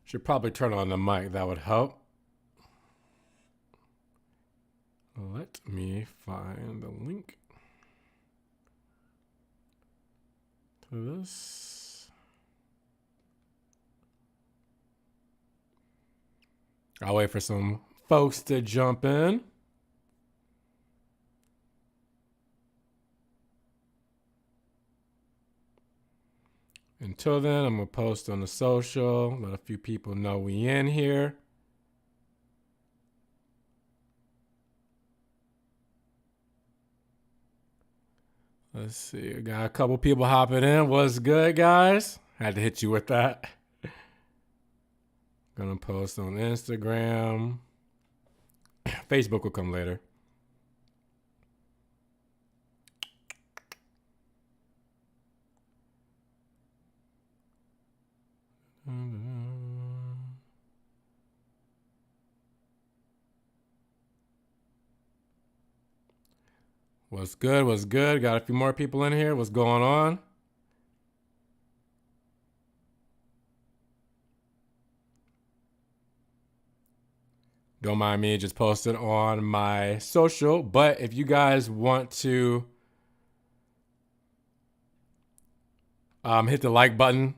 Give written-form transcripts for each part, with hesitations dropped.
Should probably turn on the mic. That would help. Let me find the link to this. I'll wait for some folks to jump in. Until then, I'm going to post on the social, let a few people know we in here. Let's see, I got a couple people hopping in. What's good, guys? Had to hit you with that. Gonna post on Instagram. Facebook will come later. What's good? What's good? Got a few more people in here. What's going on? Don't mind me, just posted on my social. But if you guys want to hit the like button,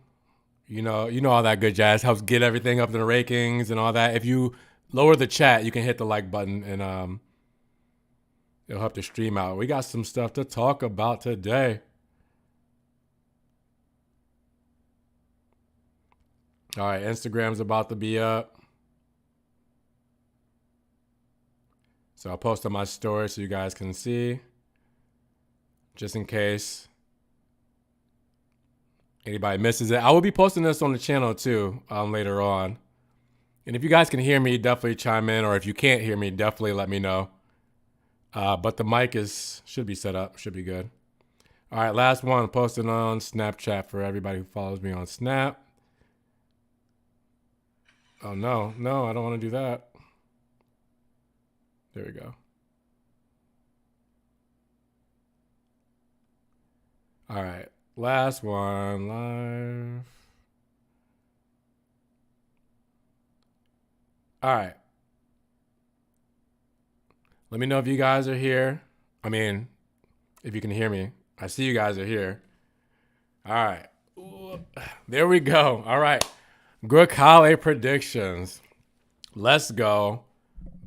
you know all that good jazz helps get everything up in the rankings and all that. If you lower the chat, you can hit the like button and it'll help the stream out. We got some stuff to talk about today. All right, Instagram's about to be up. So I'll post on my story so you guys can see. Just in case anybody misses it. I will be posting this on the channel too later on. And if you guys can hear me, definitely chime in. Or if you can't hear me, definitely let me know. But the mic should be set up. Should be good. All right, last one. Posted on Snapchat for everybody who follows me on Snap. Oh, no, I don't want to do that. There we go. All right, last one live. All right. Let me know if you guys are here. I mean, if you can hear me. I see you guys are here. All right. There we go. All right. Grecale predictions. Let's go.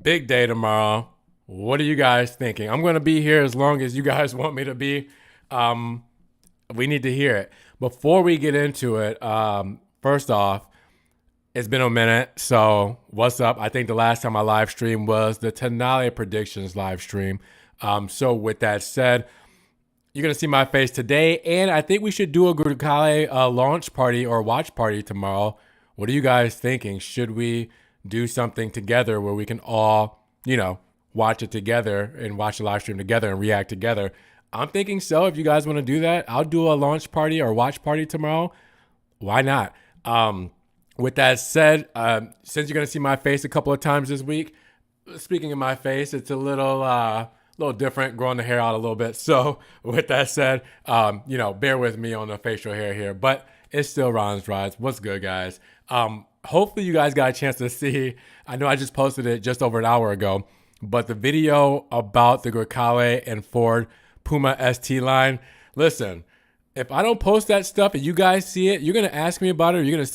Big day tomorrow. What are you guys thinking? I'm going to be here as long as you guys want me to be. We need to hear it. Before we get into it, first off, it's been a minute, so what's up? I think the last time I live streamed was the Tenale predictions live stream. So with that said, you're going to see my face today, and I think we should do a Grecale launch party or watch party tomorrow. What are you guys thinking? Should we do something together where we can all, watch it together and watch the live stream together and react together? I'm thinking so. If you guys want to do that, I'll do a launch party or watch party tomorrow. Why not? With that said, since you're going to see my face a couple of times this week, speaking of my face, it's a little different, growing the hair out a little bit. So with that said, bear with me on the facial hair here, but it's still RonsRides. What's good, guys? Hopefully you guys got a chance to see. I know I just posted it just over an hour ago, but the video about the Grecale and Ford Puma ST line. Listen, if I don't post that stuff and you guys see it, you're gonna ask me about it, or you're gonna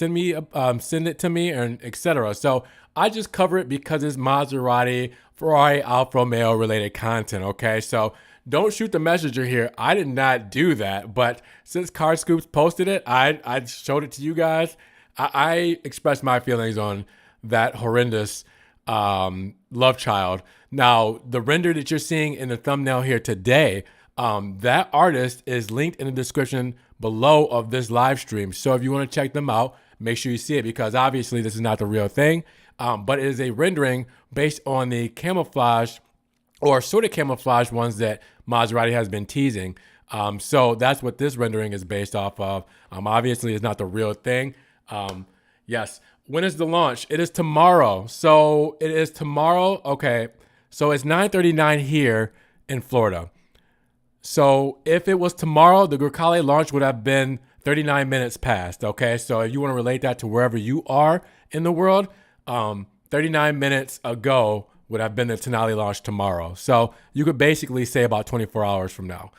send it to me, and etc. So I just cover it because it's Maserati, Ferrari, Alfa Romeo related content. Okay, so don't shoot the messenger here. I did not do that, but since Car Scoops posted it, I showed it to you guys. I expressed my feelings on that horrendous love child. Now, the render that you're seeing in the thumbnail here today, that artist is linked in the description below of this live stream. So if you want to check them out, make sure you see it, because obviously this is not the real thing, but it is a rendering based on the camouflage or sort of camouflage ones that Maserati has been teasing. So that's what this rendering is based off of. Obviously it's not the real thing. Yes. When is the launch? It is tomorrow. So it is tomorrow. Okay. So it's 9:39 here in Florida. So if it was tomorrow, the Grecale launch would have been 39 minutes passed. Okay, so if you want to relate that to wherever you are in the world, 39 minutes ago would have been the Tonale launch tomorrow. So you could basically say about 24 hours from now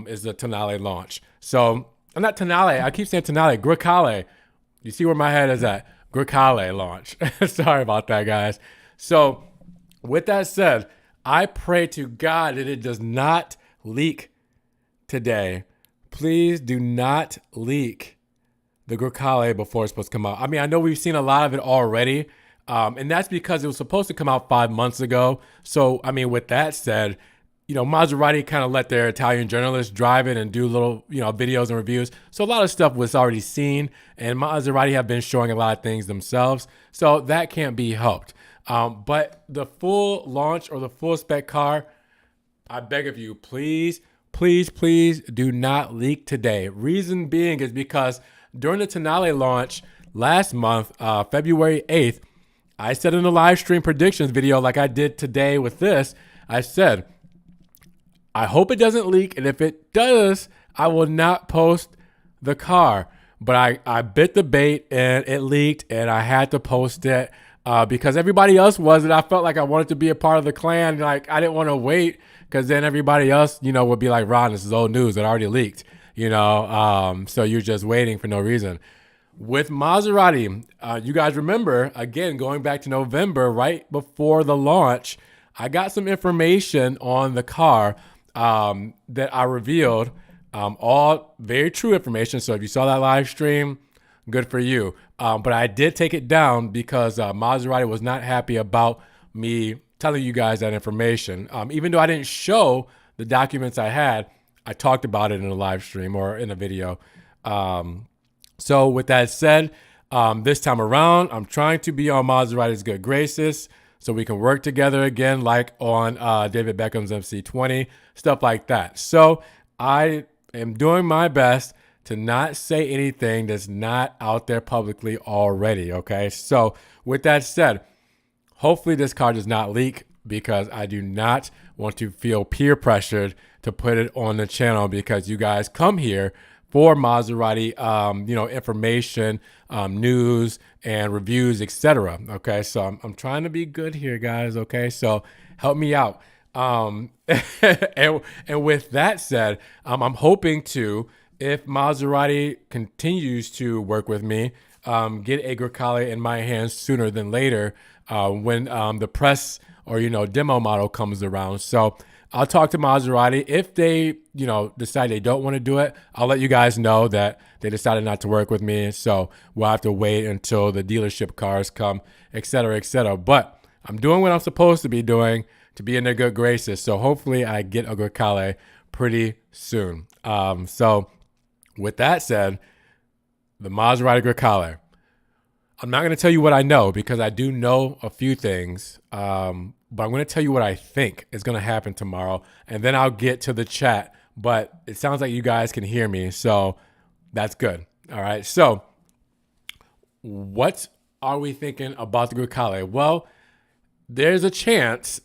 is the Tonale launch. So I'm not Tonale. I keep saying Tonale. Grecale. You see where my head is at? Grecale launch. Sorry about that, guys. So with that said, I pray to God that it does not leak today. Please do not leak the Grecale before it's supposed to come out. I mean, I know we've seen a lot of it already, and that's because it was supposed to come out 5 months ago. So, I mean, with that said, Maserati kind of let their Italian journalists drive it and do little, videos and reviews. So a lot of stuff was already seen, and Maserati have been showing a lot of things themselves. So that can't be helped. But the full launch or the full spec car, I beg of you, please do not leak today. Reason being is because during the Tonale launch last month, February 8th, I said in the live stream predictions video, like I did today with this, I said, I hope it doesn't leak. And if it does, I will not post the car. But I bit the bait and it leaked and I had to post it because everybody else was. And I felt like I wanted to be a part of the clan. Like I didn't want to wait because then everybody else, would be like, Ron, this is old news. It already leaked, so you're just waiting for no reason. With Maserati, you guys remember, again, going back to November, right before the launch, I got some information on the car that I revealed, all very true information. So if you saw that live stream, good for you. But I did take it down because Maserati was not happy about me telling you guys that information. Even though I didn't show the documents I had, I talked about it in a live stream or in a video. So with that said, this time around, I'm trying to be on Maserati's good graces so we can work together again, like on David Beckham's MC20, stuff like that. So I am doing my best to not say anything that's not out there publicly already, okay? So with that said, hopefully this car does not leak because I do not want to feel peer pressured to put it on the channel because you guys come here for Maserati, information, news, and reviews, etc. Okay, so I'm trying to be good here, guys. Okay, so help me out. And with that said, I'm hoping to, if Maserati continues to work with me, get a Grecale in my hands sooner than later when the press or demo model comes around. So I'll talk to Maserati. If they, decide they don't want to do it, I'll let you guys know that they decided not to work with me. So we'll have to wait until the dealership cars come, et cetera, et cetera. But I'm doing what I'm supposed to be doing to be in their good graces. So hopefully I get a Grecale pretty soon. So with that said, the Maserati Grecale. I'm not going to tell you what I know because I do know a few things, but I'm going to tell you what I think is going to happen tomorrow, and then I'll get to the chat. But it sounds like you guys can hear me, so that's good. All right, so what are we thinking about the Grecale? Well, there's a big chance,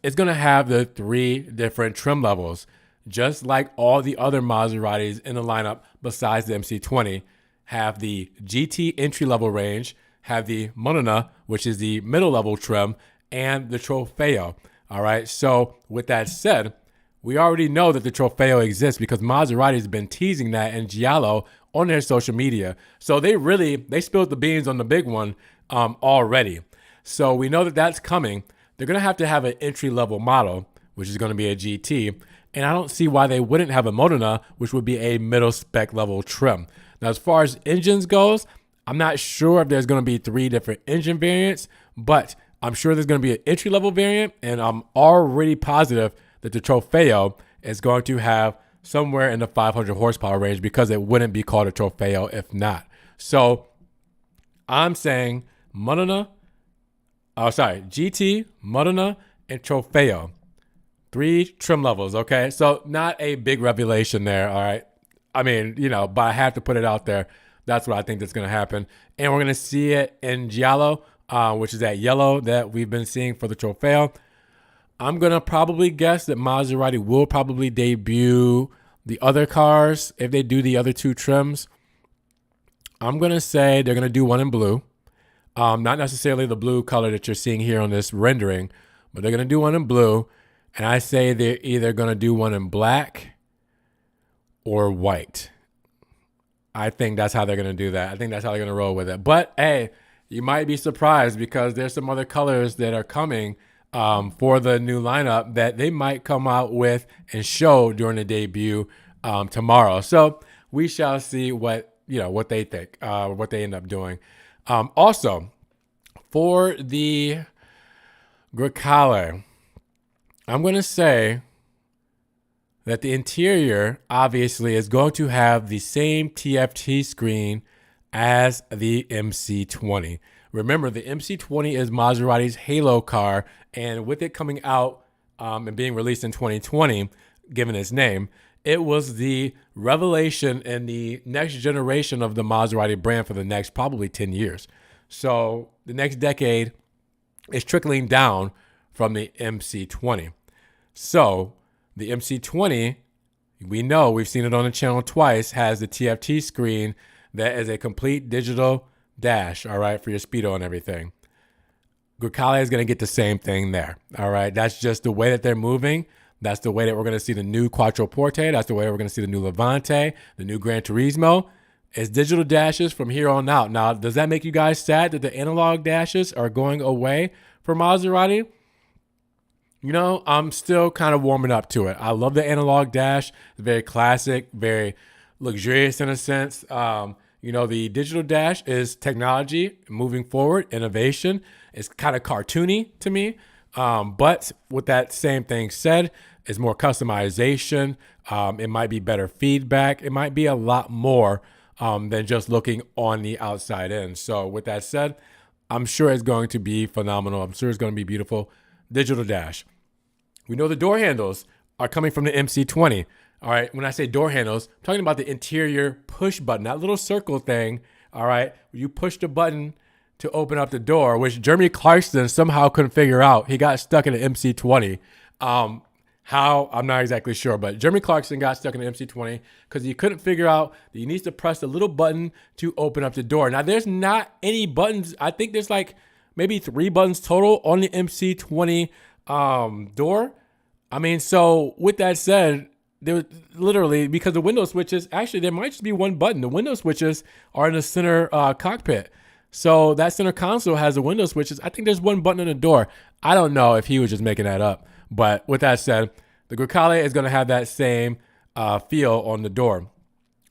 it's going to have the 3 different trim levels, just like all the other Maseratis in the lineup besides the MC20. Have the GT entry-level range, have the Monona, which is the middle-level trim, and the Trofeo. All right, so with that said, we already know that the Trofeo exists because Maserati's been teasing that in Giallo on their social media. So they spilled the beans on the big one already. So we know that that's coming. They're going to have an entry-level model, which is going to be a GT, and I don't see why they wouldn't have a Monona, which would be a middle-spec level trim. Now, as far as engines goes, I'm not sure if there's going to be 3 different engine variants, but I'm sure there's going to be an entry-level variant, and I'm already positive that the Trofeo is going to have somewhere in the 500 horsepower range because it wouldn't be called a Trofeo if not. So I'm saying GT, Monona, and Trofeo. 3 trim levels, okay? So not a big revelation there, all right? I mean, but I have to put it out there. That's what I think that's going to happen. And we're going to see it in Giallo, which is that yellow that we've been seeing for the Trofeo. I'm going to probably guess that Maserati will probably debut The other cars, if they do the other two trims, I'm going to say they're going to do one in blue. Not necessarily the blue color that you're seeing here on this rendering, but they're going to do one in blue. And I say they're either going to do one in black or white. I think that's how they're going to do that. I think that's how they're going to roll with it. But hey, you might be surprised because there's some other colors that are coming for the new lineup that they might come out with and show during the debut tomorrow. So we shall see what they think, what they end up doing. Also, for the Grecale, I'm going to say that the interior obviously is going to have the same TFT screen as the MC20. Remember, the MC20 is Maserati's halo car, and with it coming out and being released in 2020, given its name, it was the revelation and the next generation of the Maserati brand for the next probably 10 years. So the next decade is trickling down from the MC20. So the MC20, we know, we've seen it on the channel twice, has the TFT screen that is a complete digital dash, all right, for your speedo and everything. Grecale is going to get the same thing there, all right? That's just the way that they're moving. That's the way that we're going to see the new Quattroporte. That's the way we're going to see the new Levante, the new Gran Turismo. It's digital dashes from here on out. Now, does that make you guys sad that the analog dashes are going away for Maserati? You know, I'm still kind of warming up to it. I love the analog dash. It's very classic, very luxurious in a sense. The digital dash is technology moving forward, innovation. It's kind of cartoony to me. But with that same thing said, it's more customization. It might be better feedback. It might be a lot more than just looking on the outside in. So with that said, I'm sure it's going to be phenomenal. I'm sure it's going to be beautiful. Digital dash. We know the door handles are coming from the MC20. All right. When I say door handles, I'm talking about the interior push button, that little circle thing. All right. You push the button to open up the door, which Jeremy Clarkson somehow couldn't figure out. He got stuck in the MC20. How? I'm not exactly sure, but Jeremy Clarkson got stuck in the MC20 because he couldn't figure out that he needs to press the little button to open up the door. Now, there's not any buttons. I think there's like maybe 3 buttons total on the MC20 door. I mean, so with that said, there literally, because the window switches, actually, there might just be one button. The window switches are in the center cockpit. So that center console has the window switches. I think there's one button on the door. I don't know if he was just making that up. But with that said, the Grecale is going to have that same feel on the door.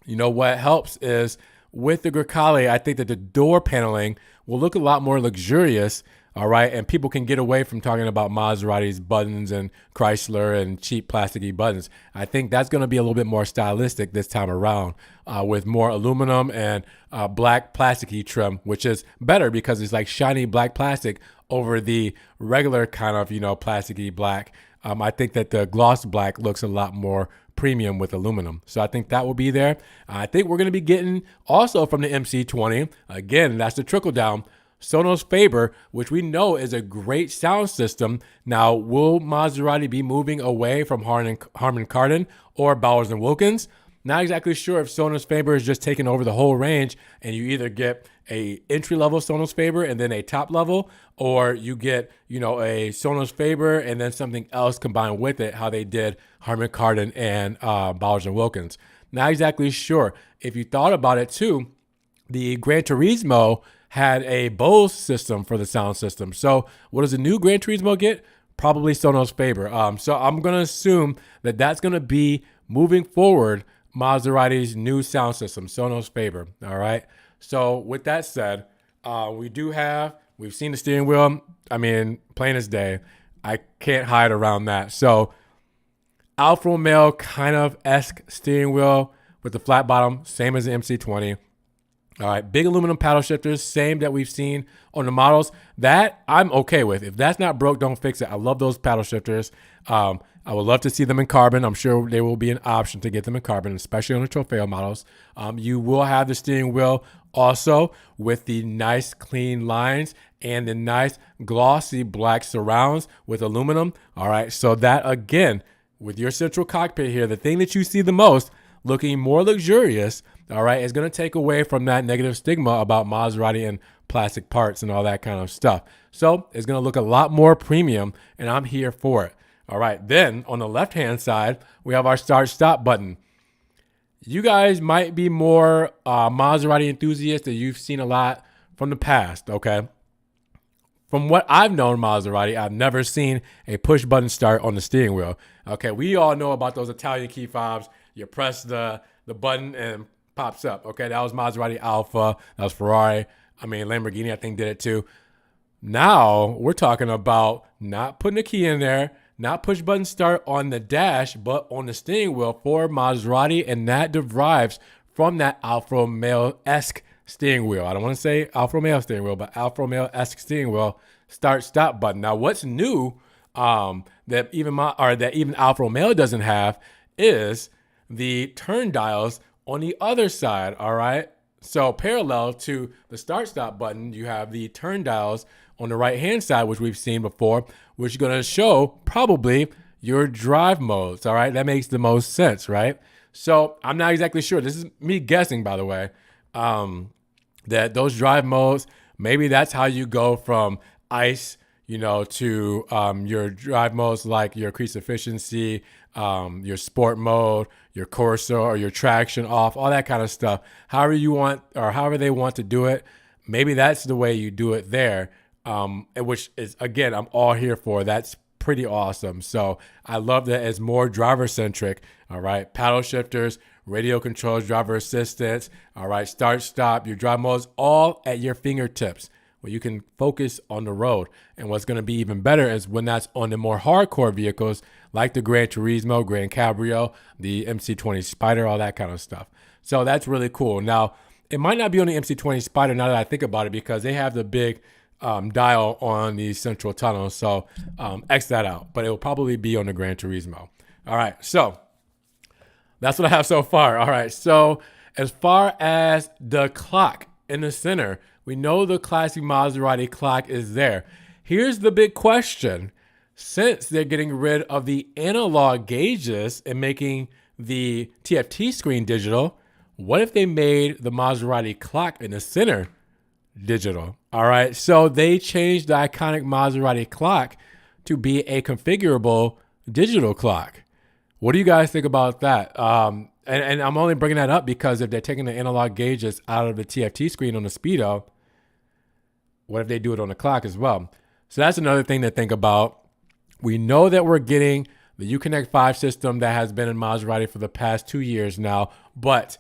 You know what helps is with the Grecale, I think that the door paneling will look a lot more luxurious. All right. And people can get away from talking about Maserati's buttons and Chrysler and cheap plasticky buttons. I think that's going to be a little bit more stylistic this time around with more aluminum and black plasticky trim, which is better because it's like shiny black plastic over the regular kind of, plasticky black. I think that the gloss black looks a lot more premium with aluminum. So I think that will be there. I think we're going to be getting also from the MC20. Again, that's the trickle down. Sonos Faber, which we know is a great sound system. Now, will Maserati be moving away from Harman Kardon or Bowers & Wilkins? Not exactly sure if Sonos Faber is just taking over the whole range and you either get a entry-level Sonos Faber and then a top level, or you get, a Sonos Faber and then something else combined with it, how they did Harman Kardon and Bowers & Wilkins. Not exactly sure. If you thought about it too, the Gran Turismo had a Bose system for the sound system. So what does the new Gran Turismo get? Probably Sonos Faber. So I'm going to assume that that's going to be moving forward Maserati's new sound system, Sonos Faber. All right. So with that said, we've seen the steering wheel. I mean, plain as day. I can't hide around that. So Alfa Romeo kind of esque steering wheel with the flat bottom, same as the MC20. All right, big aluminum paddle shifters, same that we've seen on the models. That I'm okay with. If that's not broke, don't fix it. I love those paddle shifters. I would love to see them in carbon. I'm sure there will be an option to get them in carbon, especially on the Trofeo models. You will have the steering wheel also with the nice clean lines and the nice glossy black surrounds with aluminum. All right, so that again with your central cockpit here, the thing that you see the most, looking more luxurious, all right, is going to take away from that negative stigma about Maserati and plastic parts and all that kind of stuff. So it's going to look a lot more premium, and I'm here for it. All right, then on the left-hand side, we have our start-stop button. You guys might be more Maserati enthusiasts that you've seen a lot from the past, okay? From what I've known Maserati, I've never seen a push-button start on the steering wheel. Okay, we all know about those Italian key fobs. You press the button and pops up. Okay, that was Maserati Alfa. That was Ferrari. I mean, Lamborghini, I think, did it too. Now we're talking about not putting a key in there, not push button start on the dash, but on the steering wheel for Maserati, and that derives from that Alfa Romeo-esque steering wheel. I don't want to say Alfa Romeo steering wheel, but Alfa Romeo-esque steering wheel start-stop button. Now, what's new that even Alfa Romeo doesn't have is the turn dials on the other side. All right. So parallel to the start-stop button, you have the turn dials on the right-hand side, which we've seen before, which is going to show probably your drive modes. All right. That makes the most sense, right? So I'm not exactly sure. This is me guessing, by the way, that those drive modes, maybe that's how you go from ICE, to your drive modes like your increased efficiency, your sport mode, your Corsa or your traction off, all that kind of stuff. However you want, or however they want to do it, maybe that's the way you do it there. Which is, again, I'm all here for. That's pretty awesome. So I love that it's more driver centric. All right. Paddle shifters, radio controls, driver assistance. All right. Start, stop, your drive modes, all at your fingertips where you can focus on the road. And what's going to be even better is when that's on the more hardcore vehicles like the Gran Turismo, Gran Cabrio, the MC20 Spider, all that kind of stuff. So that's really cool. Now, it might not be on the MC20 Spider now that I think about it, because they have the big dial on the central tunnel. So X that out, but it will probably be on the Gran Turismo. All right. So that's what I have so far. All right. So as far as the clock in the center, we know the classic Maserati clock is there. Here's the big question. Since they're getting rid of the analog gauges and making the TFT screen digital, what if they made the Maserati clock in the center digital? All right. So they changed the iconic Maserati clock to be a configurable digital clock. What do you guys think about that? And I'm only bringing that up because if they're taking the analog gauges out of the TFT screen on the Speedo, what if they do it on the clock as well? So that's another thing to think about. We know that we're getting the Uconnect 5 system that has been in Maserati for the past 2 years now, but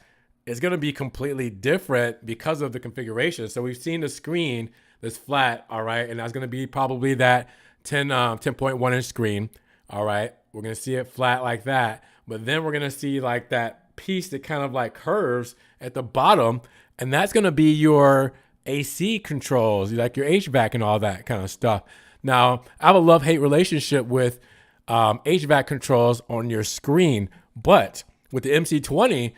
it's going to be completely different because of the configuration. So we've seen the screen that's flat, all right, and that's going to be probably that 10.1 inch screen, all right. We're going to see it flat like that, but then we're going to see like that piece that kind of like curves at the bottom, and that's going to be your AC controls, like your HVAC and all that kind of stuff. Now, I have a love-hate relationship with HVAC controls on your screen, but with the MC20,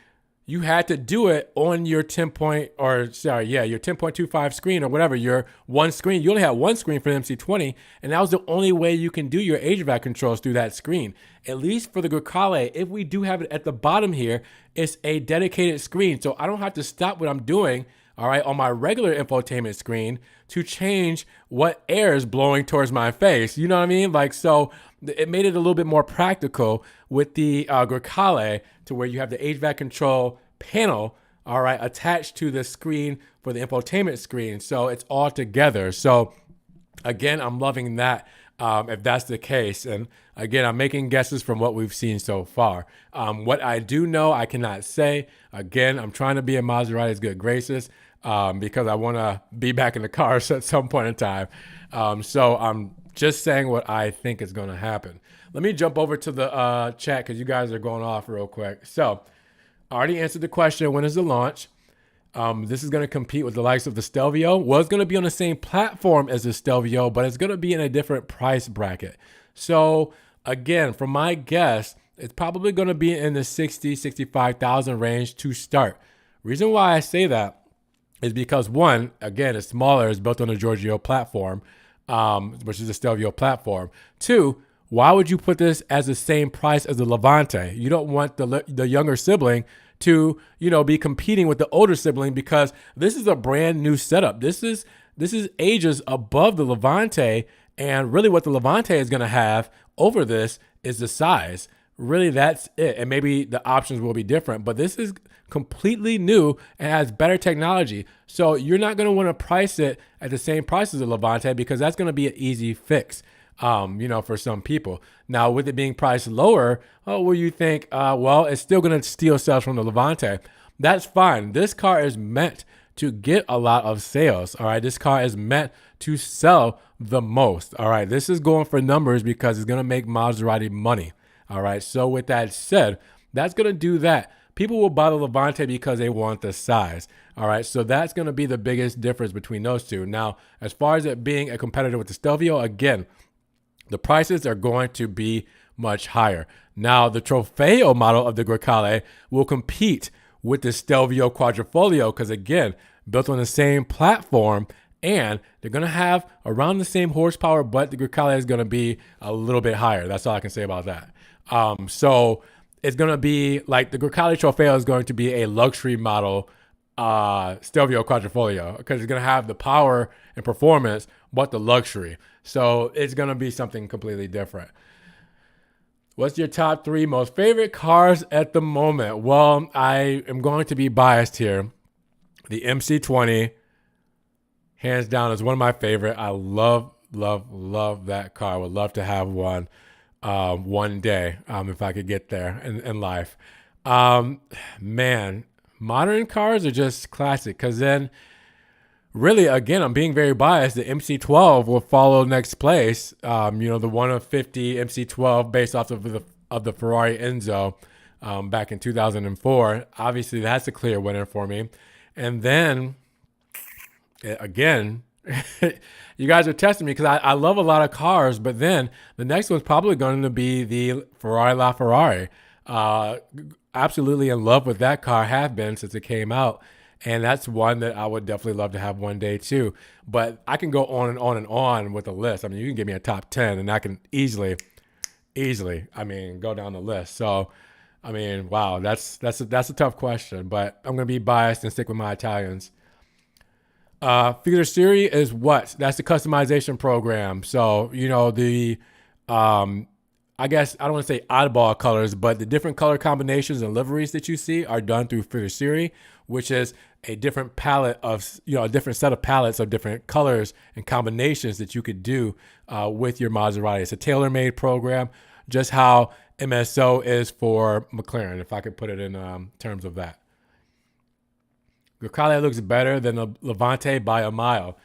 you had to do it on your your 10.25 screen or whatever, your one screen. You only had one screen for the MC20, and that was the only way you can do your HVAC controls through that screen. At least for the Grecale, if we do have it at the bottom here, it's a dedicated screen. So I don't have to stop what I'm doing, all right, on my regular infotainment screen to change what air is blowing towards my face. You know what I mean? Like, so it made it a little bit more practical with the Grecale, to where you have the HVAC control panel, all right, attached to the screen for the infotainment screen. So it's all together. So again, I'm loving that if that's the case. And again, I'm making guesses from what we've seen so far. What I do know, I cannot say. Again, I'm trying to be in Maserati's good graces because I want to be back in the cars at some point in time. So I'm just saying what I think is going to happen. Let me jump over to the chat because you guys are going off real quick. So I already answered the question, when is the launch? This is going to compete with the likes of the Stelvio. Well, it's going to be on the same platform as the Stelvio, but it's going to be in a different price bracket. So again, from my guess, it's probably going to be in the 60, 65,000 range to start. Reason why I say that is because, one, again, it's smaller. It's built on the Giorgio platform, which is the Stelvio platform. Two, why would you put this as the same price as the Levante? You don't want the younger sibling to, be competing with the older sibling, because this is a brand new setup. This is ages above the Levante, and really what the Levante is going to have over this is the size. Really, that's it. And maybe the options will be different, but this is completely new and has better technology. So you're not going to want to price it at the same price as the Levante, because that's going to be an easy fix, for some people. Now, with it being priced lower, well, you think, well, it's still going to steal sales from the Levante. That's fine. This car is meant to get a lot of sales. All right. This car is meant to sell the most. All right. This is going for numbers because it's going to make Maserati money. All right. So with that said, that's going to do that. People will buy the Levante because they want the size. All right. So that's going to be the biggest difference between those two. Now, as far as it being a competitor with the Stelvio, again, the prices are going to be much higher. Now, the Trofeo model of the Grecale will compete with the Stelvio Quadrifoglio because, again, built on the same platform, and they're going to have around the same horsepower, but the Grecale is going to be a little bit higher. That's all I can say about that. So it's going to be like the Grecale Trofeo is going to be a luxury model Stelvio Quadrifoglio, because it's going to have the power and performance, but the luxury. So it's going to be something completely different. What's your top 3 most favorite cars at the moment? Well, I am going to be biased here. The MC20, hands down, is one of my favorite. I love that car. I would love to have one day if I could get there in life. Man, modern cars are just classic, because then really, again, I'm being very biased. The MC12 will follow next place. The 1 of 50 MC12 based off of the Ferrari Enzo back in 2004. Obviously, that's a clear winner for me. And then, again, you guys are testing me because I love a lot of cars, but then the next one's probably going to be the Ferrari LaFerrari. Absolutely in love with that car, have been since it came out. And that's one that I would definitely love to have one day too. But I can go on and on and on with the list. I mean, you can give me a top 10 and I can easily, go down the list. So, wow, that's a tough question, but I'm going to be biased and stick with my Italians. Fiduciary is what? That's the customization program. So, I guess I don't want to say oddball colors, but the different color combinations and liveries that you see are done through Fiduciary, which is a different palette of, a different set of palettes of different colors and combinations that you could do with your Maserati. It's a tailor-made program, just how MSO is for McLaren, if I could put it in terms of that. Grecale looks better than the Levante by a mile.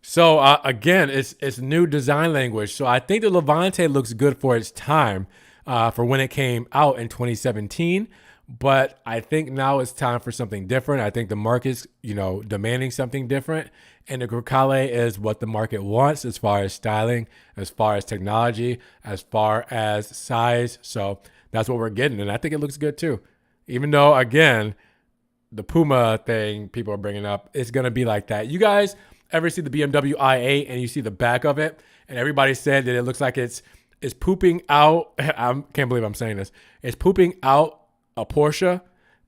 So again, it's new design language. So I think the Levante looks good for its time, for when it came out in 2017. But I think now it's time for something different. I think the market's, demanding something different. And the Grecale is what the market wants as far as styling, as far as technology, as far as size. So that's what we're getting. And I think it looks good too. Even though, again, the Puma thing people are bringing up, it's going to be like that. You guys ever see the BMW i8 and you see the back of it, and everybody said that it looks like it's pooping out. I can't believe I'm saying this. It's pooping out a Porsche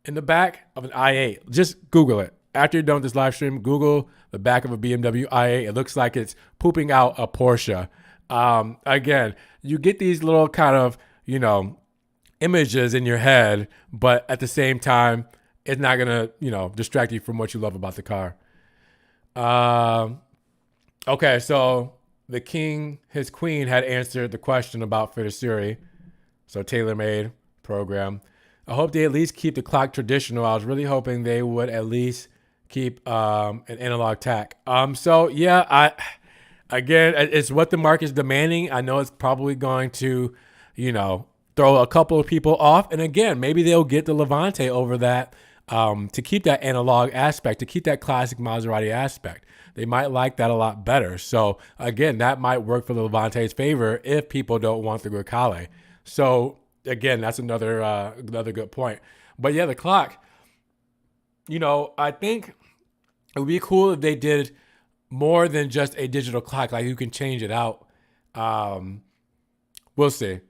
in the back of an i8. Just Google it. After you're done with this live stream, Google the back of a BMW i8. It looks like it's pooping out a Porsche. Again, you get these little kind of, images in your head, but at the same time, it's not going to, distract you from what you love about the car. Okay, so the king, his queen, had answered the question about Fiduciary. So tailor-made program. I hope they at least keep the clock traditional. I was really hoping they would at least keep an analog tack. So yeah, again, it's what the market's demanding. I know it's probably going to, throw a couple of people off. And again, maybe they'll get the Levante over that. To keep that analog aspect, to keep that classic Maserati aspect. They might like that a lot better. So again, that might work for the Levante's favor if people don't want the Grecale. So again, that's another good point. But yeah, the clock, I think it would be cool if they did more than just a digital clock. Like you can change it out We'll see.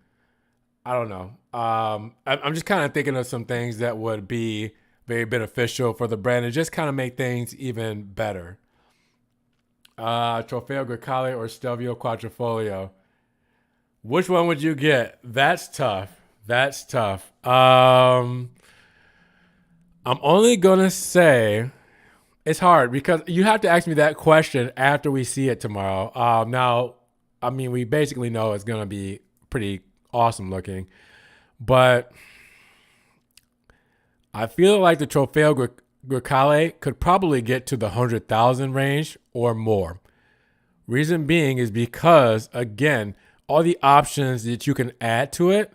I don't know. I'm just kind of thinking of some things that would be very beneficial for the brand and just kind of make things even better. Trofeo Grecale or Stelvio Quadrifoglio. Which one would you get? That's tough. That's tough. I'm only gonna say it's hard because you have to ask me that question after we see it tomorrow. Now, I mean, we basically know it's gonna be pretty awesome looking, but I feel like the Trofeo Grecale could probably get to the 100,000 range or more. Reason being is because, again, all the options that you can add to it,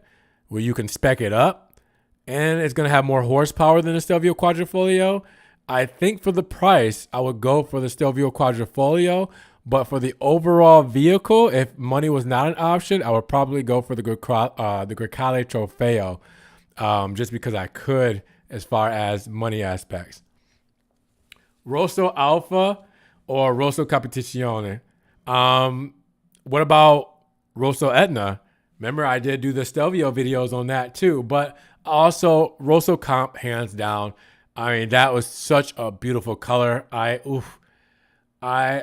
where you can spec it up, and it's going to have more horsepower than the Stelvio Quadrifoglio. I think for the price, I would go for the Stelvio Quadrifoglio, but for the overall vehicle, if money was not an option, I would probably go for the Grecale Trofeo, just because I could as far as money aspects. Rosso Alpha or Rosso Competizione? What about Rosso Etna? Remember, I did do the Stelvio videos on that too, but also Rosso Comp, hands down. I mean, that was such a beautiful color. I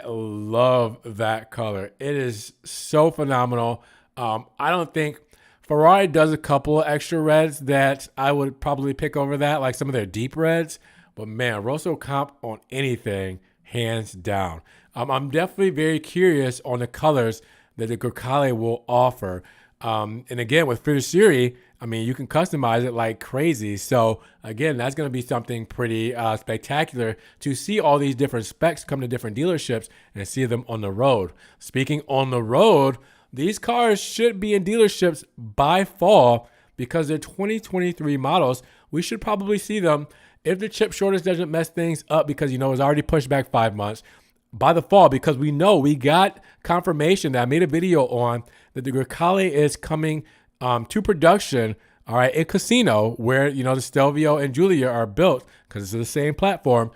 love that color. It is so phenomenal. I don't think Ferrari does a couple of extra reds that I would probably pick over that, like some of their deep reds. But man, Rosso Comp on anything, hands down. I'm definitely very curious on the colors that the Grecale will offer. And again, with Fiduciary, I mean, you can customize it like crazy. So again, that's going to be something pretty spectacular to see all these different specs come to different dealerships and see them on the road. Speaking on the road, these cars should be in dealerships by fall because they're 2023 models. We should probably see them if the chip shortage doesn't mess things up because, it's already pushed back 5 months by the fall, because we know we got confirmation that I made a video on that the Grecale is coming to production, all right, in Casino, where, the Stelvio and Giulia are built because it's the same platform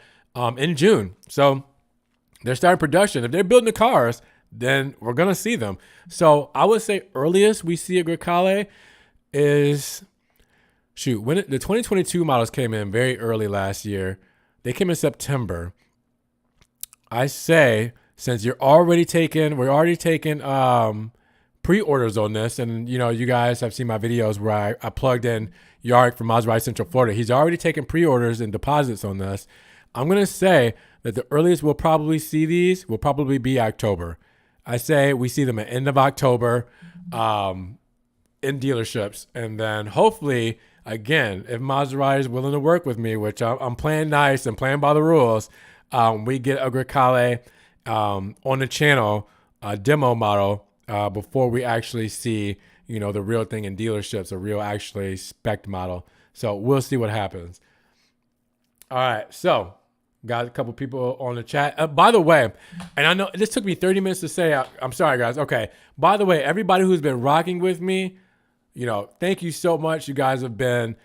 in June. So they're starting production. If they're building the cars, then we're going to see them. So I would say earliest we see a Grecale is, when the 2022 models came in very early last year. They came in September. I say, since we're already taking pre-orders on this, and you guys have seen my videos where I plugged in Yarik from Maserati Central Florida. He's already taken pre-orders and deposits on this. I'm going to say that the earliest we'll probably see these will probably be October. I say we see them at end of October in dealerships. And then hopefully, again, if Maserati is willing to work with me, which I'm playing nice and playing by the rules, we get a Grecale on the channel, a demo model, before we actually see, the real thing in dealerships, a real actually spec model. So we'll see what happens. All right, so got a couple people on the chat. By the way, and I know this took me 30 minutes to say, I'm sorry, guys. Okay, by the way, everybody who's been rocking with me, thank you so much. You guys have been,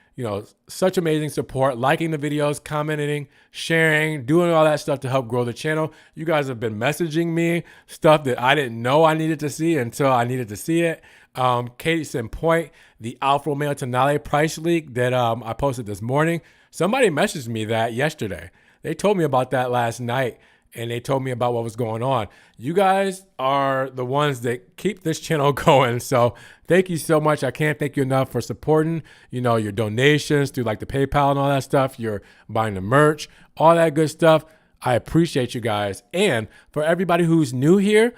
such amazing support, liking the videos, commenting, sharing, doing all that stuff to help grow the channel. You guys have been messaging me stuff that I didn't know I needed to see until I needed to see it. Case in point, the Alfa Romeo Tonale price leak that I posted this morning. Somebody messaged me that yesterday. They told me about that last night, and they told me about what was going on. You guys are the ones that keep this channel going. So thank you so much. I can't thank you enough for supporting, your donations through like the PayPal and all that stuff. You're buying the merch, all that good stuff. I appreciate you guys. And for everybody who's new here,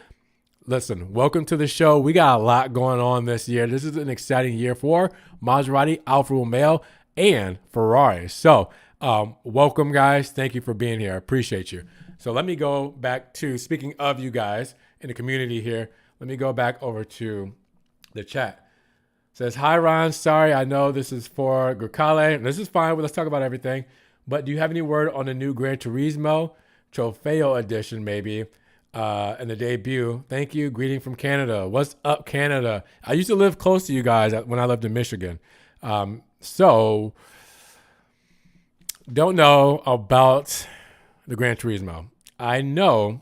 listen, welcome to the show. We got a lot going on this year. This is an exciting year for Maserati, Alfa Romeo, and Ferrari. So welcome, guys. Thank you for being here. I appreciate you. So let me go back to, speaking of you guys in the community here, let me go back over to the chat. It says, hi, Ron. Sorry, I know this is for Grecale. This is fine. Let's talk about everything. But do you have any word on the new Gran Turismo Trofeo edition, maybe, and the debut? Thank you. Greeting from Canada. What's up, Canada? I used to live close to you guys when I lived in Michigan. So don't know about the Gran Turismo. I know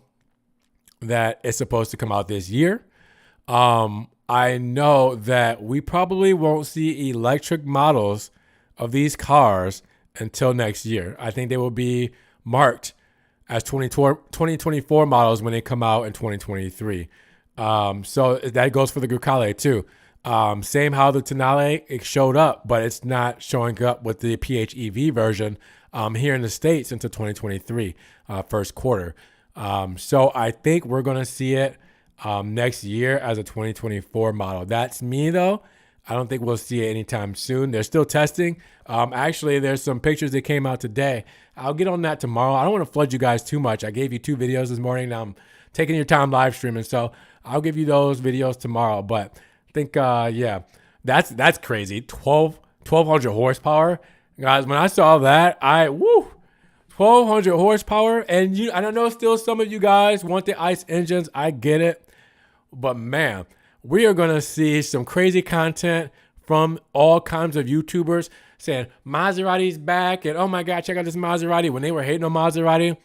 that it's supposed to come out this year. I I know that we probably won't see electric models of these cars until next year. I think they will be marked as 2024 models when they come out in 2023. So that goes for the Grecale too. Same how the Tonale, it showed up, but it's not showing up with the PHEV version here in the States until 2023 first quarter. So I think we're going to see it next year as a 2024 model. That's me though. I don't think we'll see it anytime soon. They're still testing. Actually, there's some pictures that came out today. I'll get on that tomorrow. I don't want to flood you guys too much. I gave you 2 videos this morning. Now I'm taking your time live streaming, so I'll give you those videos tomorrow. But I think, yeah, that's crazy. 1,200 horsepower, guys. When I saw that, 1,200 horsepower, and I don't know. Still, some of you guys want the ICE engines. I get it, but man, we are gonna see some crazy content from all kinds of YouTubers saying Maserati's back, and oh my God, check out this Maserati. When they were hating on Maserati,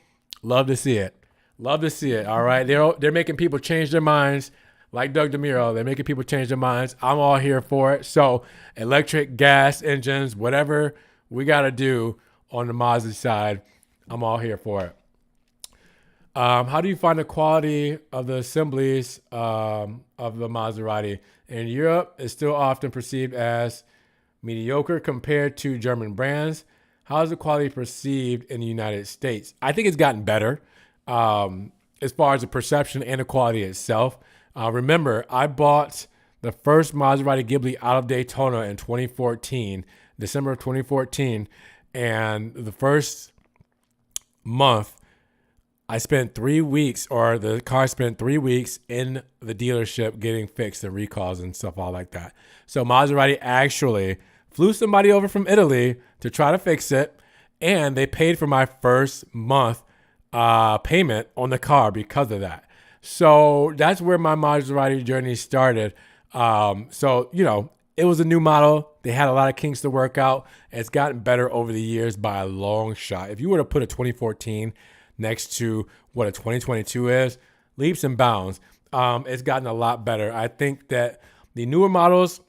love to see it. Love to see it. All right, they're making people change their minds, like Doug DeMuro. They're making people change their minds. I'm all here for it. So electric, gas engines, whatever we gotta do on the Mazda side, I'm all here for it. How do you find the quality of the assemblies of the Maserati? In Europe, it's still often perceived as mediocre compared to German brands. How is the quality perceived in the United States? I think it's gotten better as far as the perception and the quality itself. Remember, I bought the first Maserati Ghibli out of Daytona in 2014, December of 2014, and the first month, I spent 3 weeks, or the car spent 3 weeks in the dealership getting fixed, the recalls and stuff all like that. So Maserati actually flew somebody over from Italy to try to fix it, and they paid for my first month payment on the car because of that. So that's where my Maserati journey started. So, it was a new model. They had a lot of kinks to work out. It's gotten better over the years by a long shot. If you were to put a 2014 next to what a 2022 is, leaps and bounds. It's gotten a lot better. I think that the newer models,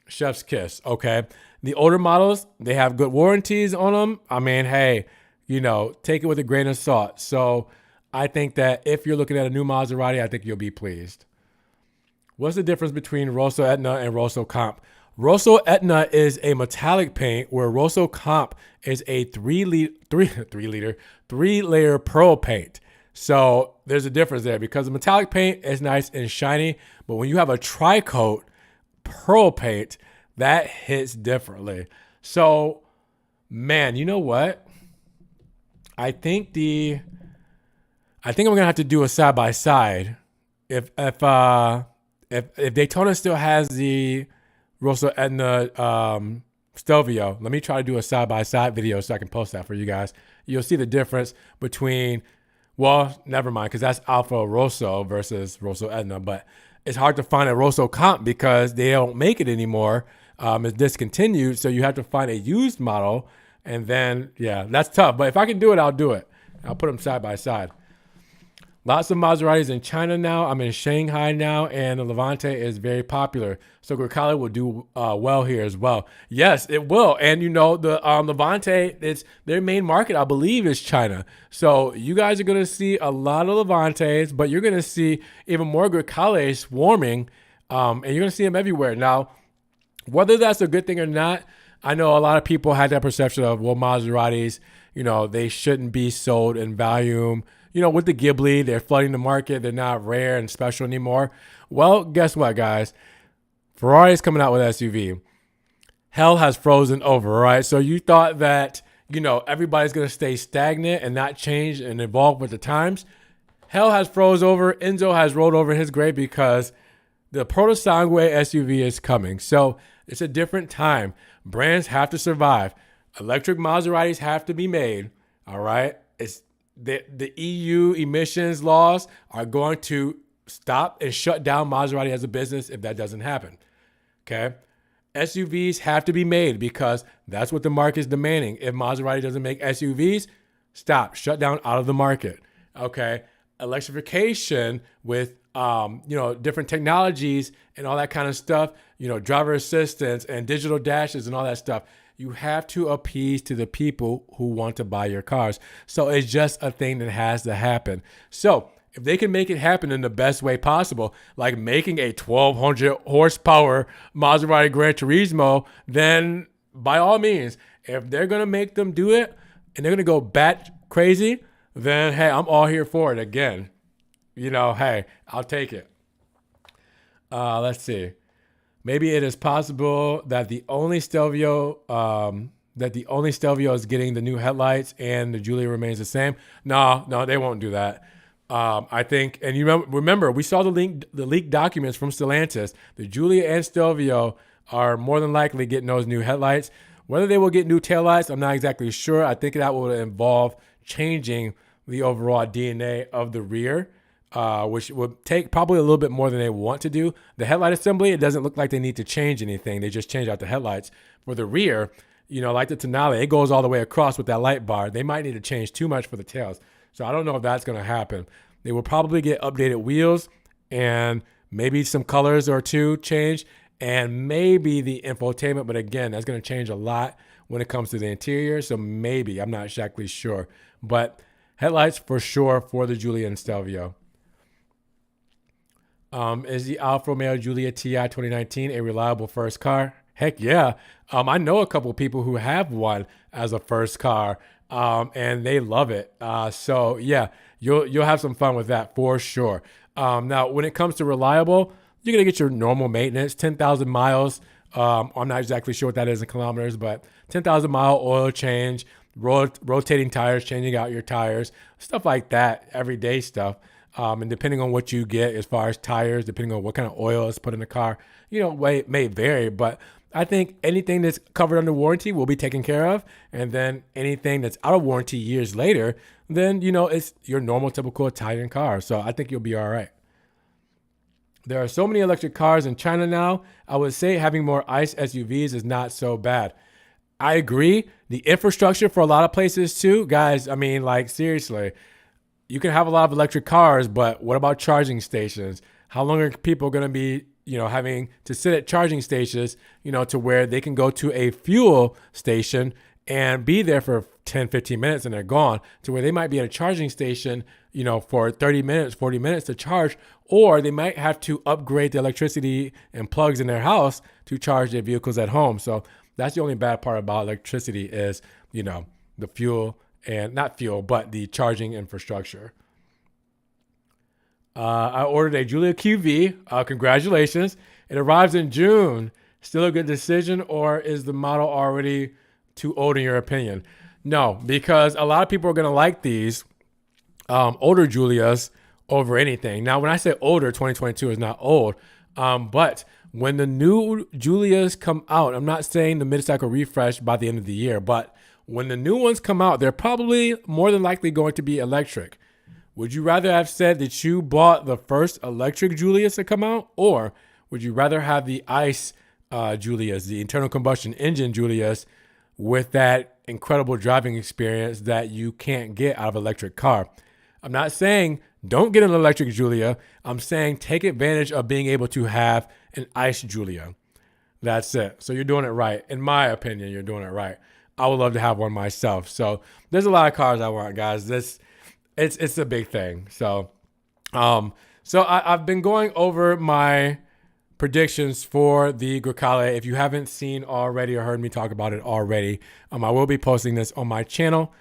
chef's kiss, okay? The older models, they have good warranties on them. I mean, hey, take it with a grain of salt. So I think that if you're looking at a new Maserati, I think you'll be pleased. What's the difference between Rosso Etna and Rosso Comp? Rosso Etna is a metallic paint, where Rosso Comp is a 3-layer pearl paint. So there's a difference there, because the metallic paint is nice and shiny, but when you have a tri-coat pearl paint, that hits differently. So, man, you know what? I think I'm gonna have to do a side by side. If Daytona still has the Rosso Etna Stelvio, let me try to do a side-by-side video so I can post that for you guys. You'll see the difference between, well, never mind, because that's Alfa Rosso versus Rosso Etna, but it's hard to find a Rosso Comp because they don't make it anymore. It's discontinued, so you have to find a used model, and then, yeah, that's tough. But if I can do it, I'll do it. I'll put them side by side. Lots of Maseratis in China now. I'm in Shanghai now, and the Levante is very popular. So Grecale will do well here as well. Yes, it will. And the Levante, it's their main market, I believe, is China. So you guys are going to see a lot of Levantes, but you're going to see even more Grecales swarming, and you're going to see them everywhere. Now, whether that's a good thing or not, I know a lot of people had that perception of, well, Maseratis, they shouldn't be sold in volume. With the Ghibli, they're flooding the market. They're not rare and special anymore. Well, guess what, guys? Ferrari is coming out with SUV. Hell has frozen over, right? So you thought that, everybody's going to stay stagnant and not change and evolve with the times. Hell has froze over. Enzo has rolled over his grave because the Protosangue SUV is coming. So it's a different time. Brands have to survive. Electric Maseratis have to be made, all right? The EU emissions laws are going to stop and shut down Maserati as a business if that doesn't happen. Okay? SUVs have to be made because that's what the market is demanding. If Maserati doesn't make SUVs, stop, shut down, out of the market. Okay? electrification with different technologies and all that kind of stuff, driver assistance and digital dashes and all that stuff. You have to appease to the people who want to buy your cars. So it's just a thing that has to happen. So if they can make it happen in the best way possible, like making a 1200 horsepower Maserati Gran Turismo, then by all means, if they're going to make them do it and they're going to go bat crazy, then hey, I'm all here for it again. Hey, I'll take it. Let's see. Maybe it is possible that the only Stelvio is getting the new headlights and the Giulia remains the same. No, they won't do that. I think, and you remember, we saw the leaked documents from Stellantis. The Giulia and Stelvio are more than likely getting those new headlights. Whether they will get new taillights, I'm not exactly sure. I think that will involve changing the overall DNA of the rear, which would take probably a little bit more than they want to do. The headlight assembly, it doesn't look like they need to change anything. They just change out the headlights. For the rear, like the Tonale, it goes all the way across with that light bar. They might need to change too much for the tails. So I don't know if that's going to happen. They will probably get updated wheels and maybe some colors or two change and maybe the infotainment. But again, that's going to change a lot when it comes to the interior. So maybe, I'm not exactly sure. But headlights for sure for the Giulia and Stelvio. Is the Alfa Romeo Giulia TI 2019 a reliable first car? Heck yeah. I know a couple people who have one as a first car, and they love it. So yeah, you'll have some fun with that for sure. Now, when it comes to reliable, you're gonna get your normal maintenance, 10,000 miles. I'm not exactly sure what that is in kilometers, but 10,000 mile oil change, rotating tires, changing out your tires, stuff like that, everyday stuff. And depending on what you get as far as tires, depending on what kind of oil is put in the car, it may vary. But I think anything that's covered under warranty will be taken care of. And then anything that's out of warranty years later, then, it's your normal, typical Italian car. So I think you'll be all right. There are so many electric cars in China now. I would say having more ICE SUVs is not so bad. I agree. The infrastructure for a lot of places too, guys. I mean, seriously. You can have a lot of electric cars, but what about charging stations? How long are people going to be, having to sit at charging stations, to where they can go to a fuel station and be there for 10, 15 minutes and they're gone, to where they might be at a charging station, for 30 minutes, 40 minutes to charge, or they might have to upgrade the electricity and plugs in their house to charge their vehicles at home. So that's the only bad part about electricity is, the fuel. And not fuel, but the charging infrastructure. I ordered a Giulia QV. Congratulations. It arrives in June. Still a good decision, or is the model already too old in your opinion? No, because a lot of people are going to like these older Giulias over anything. Now, when I say older, 2022 is not old. But when the new Giulias come out, I'm not saying the mid-cycle refresh by the end of the year, but when the new ones come out, they're probably more than likely going to be electric. Would you rather have said that you bought the first electric Giulias to come out, or would you rather have the ICE Giulias, the internal combustion engine Giulias, with that incredible driving experience that you can't get out of an electric car? I'm not saying don't get an electric Giulia. I'm saying take advantage of being able to have an ICE Giulia. That's it. So you're doing it right. In my opinion, you're doing it right. I would love to have one myself. So there's a lot of cars I want, guys. It's a big thing. So I've been going over my predictions for the Grecale. If you haven't seen already or heard me talk about it already, I will be posting this on my channel.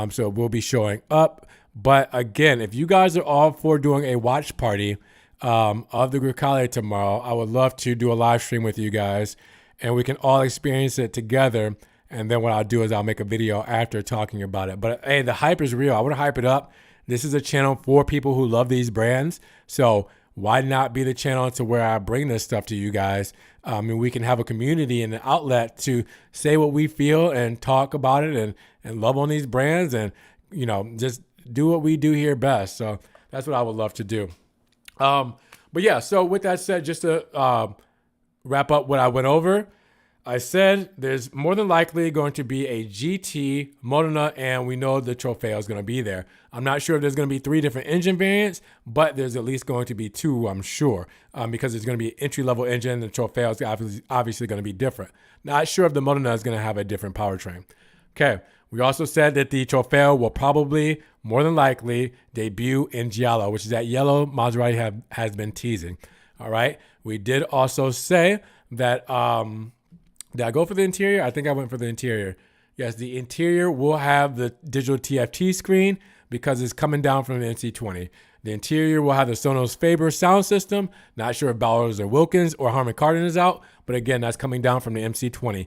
So it will be showing up. But again, if you guys are all for doing a watch party of the Grecale tomorrow, I would love to do a live stream with you guys and we can all experience it together. And then what I'll do is I'll make a video after talking about it. But hey, the hype is real. I want to hype it up. This is a channel for people who love these brands. So why not be the channel to where I bring this stuff to you guys? And we can have a community and an outlet to say what we feel and talk about it and love on these brands and, just do what we do here best. So that's what I would love to do. But yeah, so with that said, just to wrap up what I went over, I said there's more than likely going to be a GT, Modena, and we know the Trofeo is going to be there. I'm not sure if there's going to be 3 different engine variants, but there's at least going to be 2, I'm sure, because it's going to be an entry-level engine. The Trofeo is obviously going to be different. Not sure if the Modena is going to have a different powertrain. Okay, we also said that the Trofeo will probably, more than likely, debut in Giallo, which is that yellow Maserati has been teasing. All right, we did also say that... did I go for the interior? I think I went for the interior. Yes, the interior will have the digital TFT screen because it's coming down from the NC20. The interior will have the Sonos Faber sound system. Not sure if Bowers or Wilkins or Harman Kardon is out, but again, that's coming down from the MC20.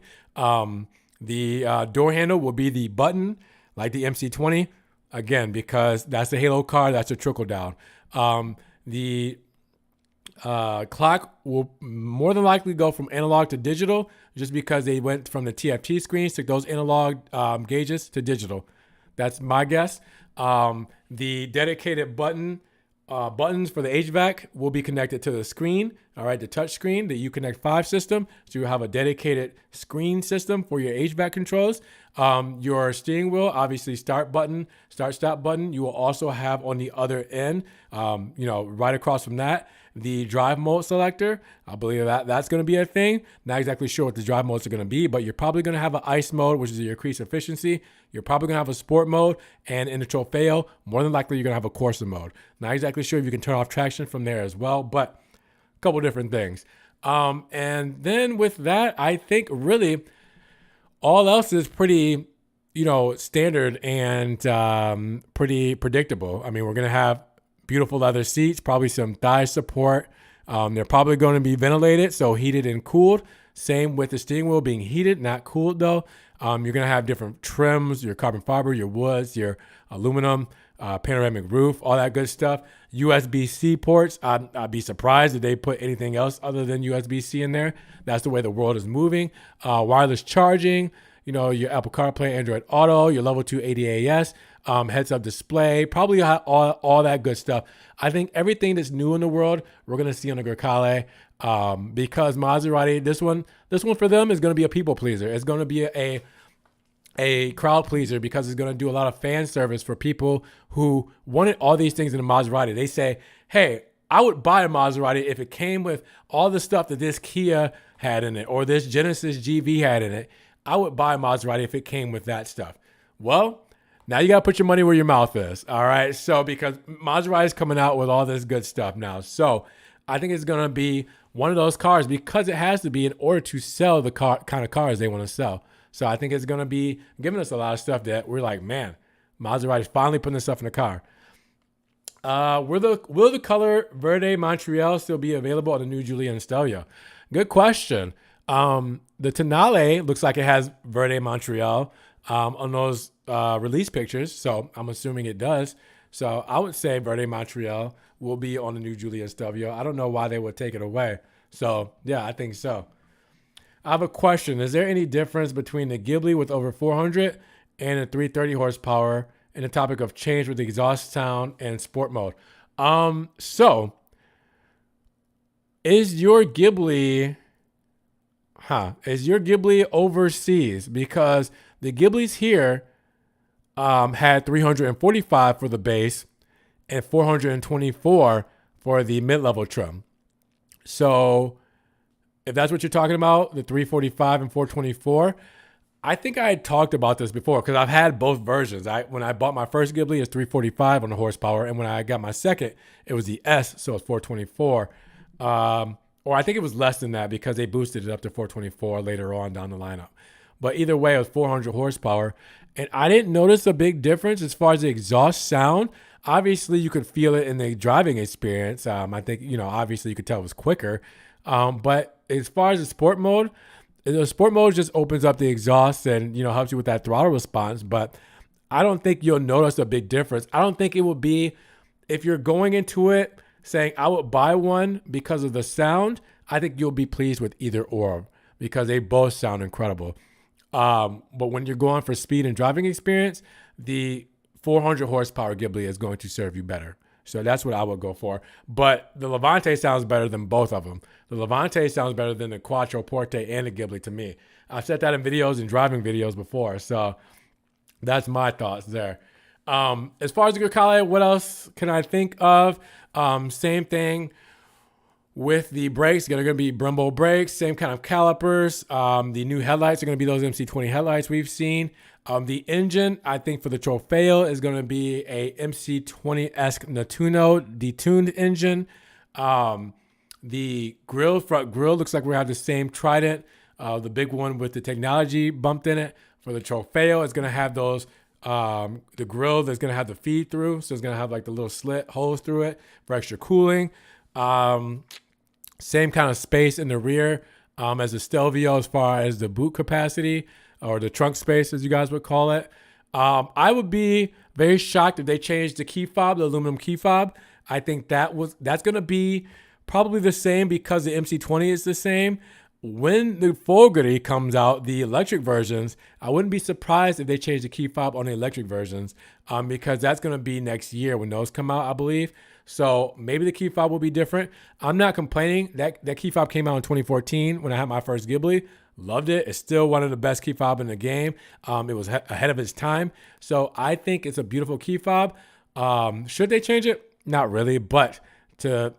The door handle will be the button like the MC20, again, because that's the Halo car, that's a trickle down. The clock will more than likely go from analog to digital just because they went from the TFT screens to those analog gauges to digital. That's my guess. The dedicated buttons for the HVAC will be connected to the screen. All right, the touch screen, the Uconnect 5 system. So you have a dedicated screen system for your HVAC controls. Your steering wheel, obviously start button, start stop button. You will also have on the other end, right across from that, the drive mode selector. I believe that's going to be a thing. Not exactly sure what the drive modes are going to be, but you're probably going to have an ICE mode, which is your increased efficiency. You're probably going to have a sport mode, and in the Trofeo, more than likely you're going to have a Corsa mode. Not exactly sure if you can turn off traction from there as well, but a couple different things. And then with that, I think really all else is pretty, standard and pretty predictable. I mean, we're going to have beautiful leather seats, probably some thigh support. They're probably going to be ventilated, so heated and cooled. Same with the steering wheel being heated, not cooled though. You're going to have different trims, your carbon fiber, your woods, your aluminum, panoramic roof, all that good stuff. USB-C ports. I'd be surprised if they put anything else other than USB-C in there. That's the way the world is moving. Wireless charging, your Apple CarPlay, Android Auto, your level 2 ADAS, heads-up display, probably all that good stuff. I think everything that's new in the world, we're going to see on the Grecale, because Maserati, this one for them is going to be a people pleaser. It's going to be a crowd pleaser because it's going to do a lot of fan service for people who wanted all these things in a Maserati. They say, hey, I would buy a Maserati if it came with all the stuff that this Kia had in it or this Genesis GV had in it. I would buy a Maserati if it came with that stuff. Well, now you got to put your money where your mouth is. All right. So because Maserati is coming out with all this good stuff now. So I think it's going to be one of those cars because it has to be in order to sell the kind of cars they want to sell. So I think it's going to be giving us a lot of stuff that we're like, man, Maserati's finally putting this stuff in the car. Will the color Verde Montreal still be available on the new Giulia and Stelvio? Good question. The Tonale looks like it has Verde Montreal on those release pictures, so I'm assuming it does. So I would say Verde Montreal will be on the new Giulia and Stelvio. I don't know why they would take it away. So yeah, I think so. I have a question. Is there any difference between the Ghibli with over 400 and the 330 horsepower in the topic of change with the exhaust sound and sport mode? So is your Ghibli overseas? Because the Ghiblis here had 345 for the base and 424 for the mid-level trim. So if that's what you're talking about, the 345 and 424, I think I had talked about this before because I've had both versions. When I bought my first Ghibli, it was 345 on the horsepower, and when I got my second, it was the S, so it's 424. Or I think it was less than that because they boosted it up to 424 later on down the lineup. But either way, it was 400 horsepower, and I didn't notice a big difference as far as the exhaust sound. Obviously, you could feel it in the driving experience. I think, obviously you could tell it was quicker. But as far as the sport mode just opens up the exhaust and, helps you with that throttle response. But I don't think you'll notice a big difference. I don't think it would be, if you're going into it saying I would buy one because of the sound, I think you'll be pleased with either or because they both sound incredible. But when you're going for speed and driving experience, the 400 horsepower Ghibli is going to serve you better. So that's what I would go for. But the Levante sounds better than both of them. The Levante sounds better than the Quattroporte and the Ghibli to me. I've said that in videos and driving videos before. So that's my thoughts there. As far as the Grecale, what else can I think of? Same thing with the brakes. They're going to be Brembo brakes, same kind of calipers. The new headlights are going to be those MC20 headlights we've seen. The engine, I think for the Trofeo, is going to be a MC20-esque Natuno detuned engine. The front grill looks like we have the same Trident, the big one with the technology bumped in it. For the Trofeo, it's going to have those, the grill that's going to have the feed through. So it's going to have like the little slit holes through it for extra cooling. Same kind of space in the rear as the Stelvio as far as the boot capacity or the trunk space, as you guys would call it. I would be very shocked if they changed the key fob, the aluminum key fob. I think that's going to be probably the same because the MC20 is the same. When the Folgeri comes out, the electric versions, I wouldn't be surprised if they change the key fob on the electric versions because that's going to be next year when those come out, I believe. So maybe the key fob will be different. I'm not complaining. That key fob came out in 2014 when I had my first Ghibli. Loved it. It's still one of the best key fob in the game. It was ahead of its time. So I think it's a beautiful key fob. Should they change it? Not really, but to,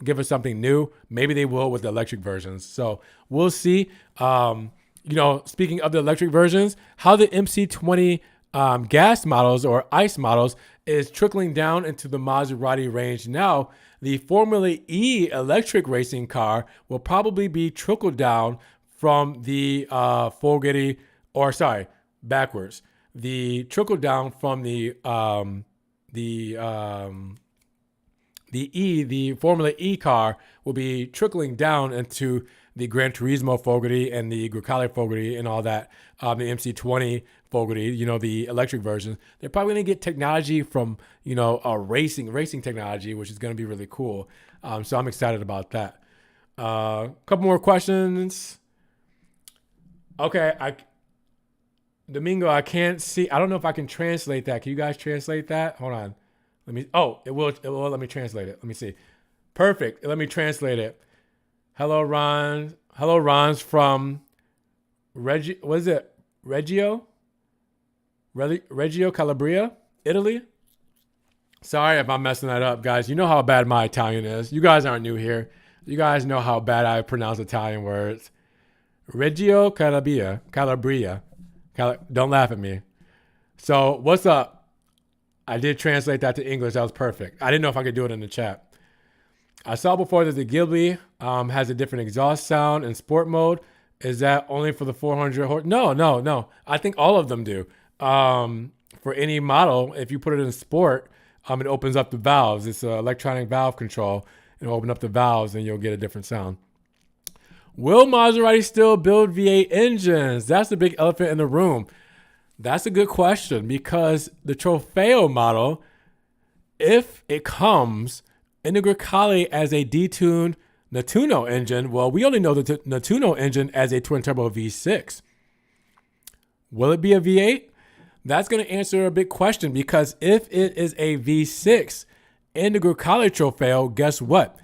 give us something new, maybe they will with the electric versions. So we'll see. Speaking of the electric versions, how the MC20 gas models or ICE models is trickling down into the Maserati range now. The Formula E electric racing car will probably be trickled down from the backwards. The trickle down from the Formula E car will be trickling down into the Gran Turismo Folgeri and the Grecale Folgeri and all that, the MC20 Folgeri, the electric versions. They're probably going to get technology from, a racing technology, which is going to be really cool. So I'm excited about that. A couple more questions. Okay, Domingo, I can't see. I don't know if I can translate that. Can you guys translate that? Hold on. It will let me translate it. Let me see. Perfect. Let me translate it. Hello, Ron. Hello, Ron's from Reggio, Calabria, Italy. Sorry if I'm messing that up, guys. You know how bad my Italian is. You guys aren't new here. You guys know how bad I pronounce Italian words. Reggio Calabria. Don't laugh at me. So what's up? I did translate that to English. That was perfect. I didn't know if I could do it in the chat. I saw before that the Ghibli has a different exhaust sound in sport mode. Is that only for the 400 horse? No. I think all of them do. For any model, if you put it in sport, it opens up the valves. It's an electronic valve control. It'll open up the valves and you'll get a different sound. Will Maserati still build V8 engines? That's the big elephant in the room. That's a good question because the Trofeo model, if it comes in the Grecale as a detuned Natuno engine, well, we only know the Natuno engine as a twin-turbo V6. Will it be a V8? That's going to answer a big question because if it is a V6 in the Grecale Trofeo, guess what?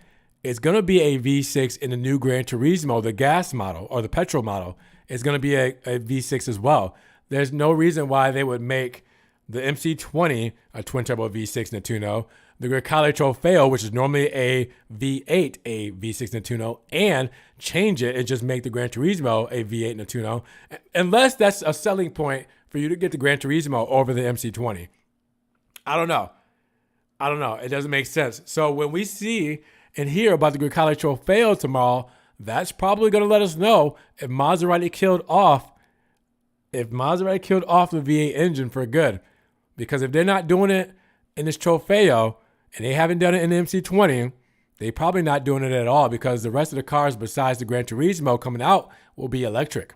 It's going to be a V6 in the new Gran Turismo, the gas model or the petrol model. It's going to be a V6 as well. There's no reason why they would make the MC20 a twin-turbo V6 Natuno, the Grecale Trofeo, which is normally a V8, a V6 Natuno, and change it and just make the Gran Turismo a V8 Natuno, unless that's a selling point for you to get the Gran Turismo over the MC20. I don't know. It doesn't make sense. So when we see and hear about the Grecale Trofeo tomorrow, that's probably going to let us know if Maserati killed off the V8 engine for good. Because if they're not doing it in this Trofeo and they haven't done it in the MC20, they're probably not doing it at all because the rest of the cars besides the Gran Turismo coming out will be electric.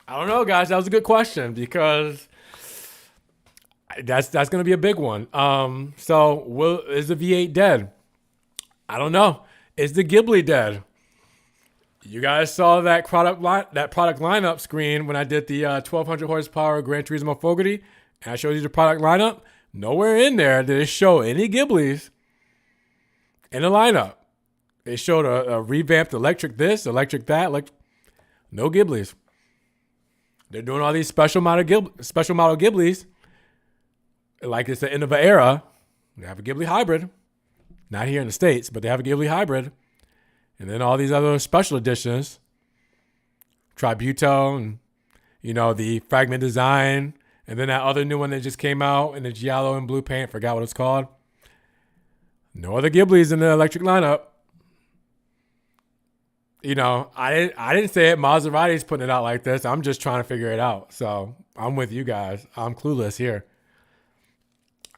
I don't know, guys. That was a good question because that's going to be a big one. So is the V8 dead? I don't know. Is the Ghibli dead? You guys saw that product lineup screen when I did the 1200 horsepower Gran Turismo Folgeri, and I showed you the product lineup. nowhere in there did it show any Ghiblis in the lineup. It showed a revamped electric this, electric that, like no Ghiblis. They're doing all these special model Ghiblis. Like it's the end of an era. They have a Ghibli hybrid. Not here in the States, but they have a Ghibli hybrid. And then all these other special editions. Tributo and, the fragment design. And then that other new one that just came out in the yellow and blue paint. Forgot what it's called. No other Ghiblis in the electric lineup. I didn't say it. Maserati's putting it out like this. I'm just trying to figure it out. So I'm with you guys. I'm clueless here.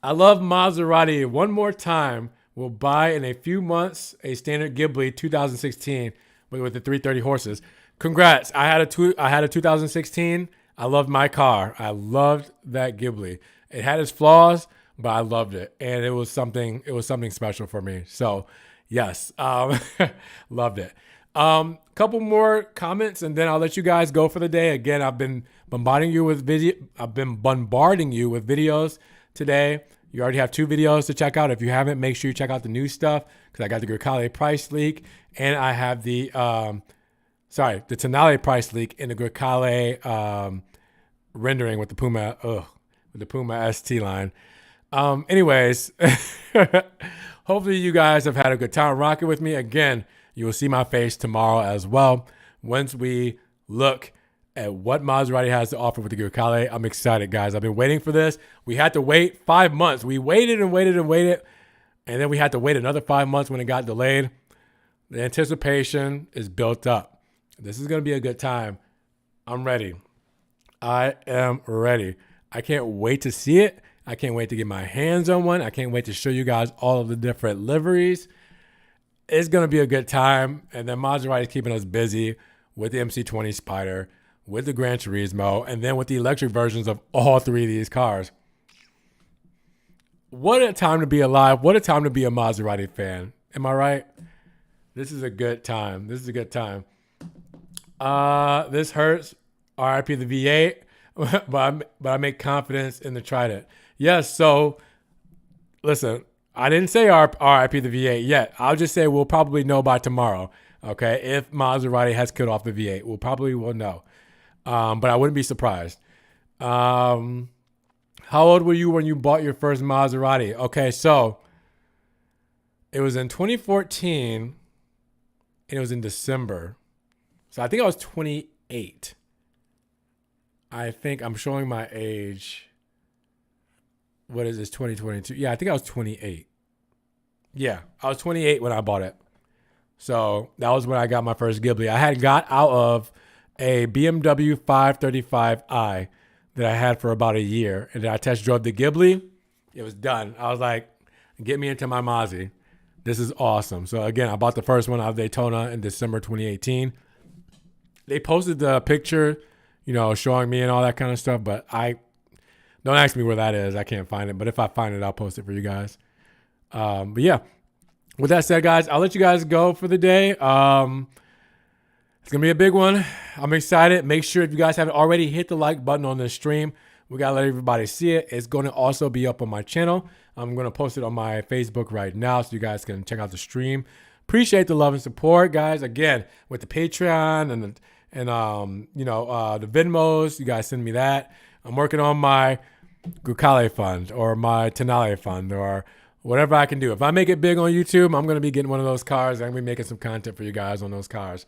I love Maserati. One more time, we'll buy in a few months a standard Ghibli 2016 with the 330 horses. Congrats. I had a 2016. I loved my car. I loved that Ghibli. It had its flaws, but I loved it. And it was something special for me. So yes, loved it. Couple more comments and then I'll let you guys go for the day. Again, I've been bombarding you with videos today. You already have 2 videos to check out. If you haven't, make sure you check out the new stuff because I got the Grecale price leak and I have the Tonale price leak in the Grecale rendering with the Puma ST line. Anyways, hopefully you guys have had a good time rocking with me. Again, you will see my face tomorrow as well. Once we look at what Maserati has to offer with the Grecale, I'm excited, guys. I've been waiting for this. We had to wait 5 months. We waited and waited and waited. And then we had to wait another 5 months when it got delayed. The anticipation is built up. This is going to be a good time. I'm ready. I am ready. I can't wait to see it. I can't wait to get my hands on one. I can't wait to show you guys all of the different liveries. It's going to be a good time. And then Maserati is keeping us busy with the MC20 Spider, with the Gran Turismo, and then with the electric versions of all 3 of these cars. What a time to be alive. What a time to be a Maserati fan. Am I right? This is a good time. This hurts. RIP the V8. but I make confidence in the Trident. Yes, so listen. I didn't say RIP the V8 yet. I'll just say we'll probably know by tomorrow, okay? If Maserati has killed off the V8, will know. But I wouldn't be surprised. How old were you when you bought your first Maserati? Okay, so it was in 2014, and it was in December. So I think I was 28. I think I'm showing my age. What is this, 2022? Yeah, I think I was 28. Yeah, I was 28 when I bought it. So that was when I got my first Ghibli. I had got out of a BMW 535i that I had for about a year. And then I test drove the Ghibli. It was done. I was like, get me into my Mazzy. This is awesome. So again, I bought the first one out of Daytona in December 2018. They posted the picture, showing me and all that kind of stuff. But don't ask me where that is. I can't find it. But if I find it, I'll post it for you guys. But yeah, with that said, guys, I'll let you guys go for the day. It's going to be a big one. I'm excited. Make sure if you guys haven't already, hit the like button on this stream. We got to let everybody see it. It's going to also be up on my channel. I'm going to post it on my Facebook right now so you guys can check out the stream. Appreciate the love and support, guys. Again, with the Patreon and the Venmos, you guys send me that. I'm working on my Grecale fund or my Tonale fund or whatever I can do. If I make it big on YouTube, I'm going to be getting one of those cars. I'm going to be making some content for you guys on those cars.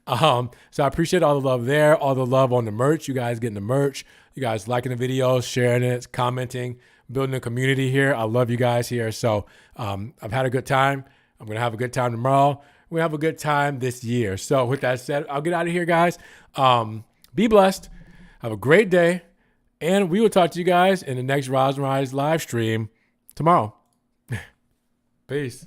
So I appreciate all the love there, all the love on the merch. You guys getting the merch. You guys liking the videos, sharing it, commenting, building a community here. I love you guys here. So I've had a good time. I'm going to have a good time tomorrow. We're going to have a good time this year. So with that said, I'll get out of here, guys. Be blessed. Have a great day. And we will talk to you guys in the next RonsRides live stream tomorrow. Peace.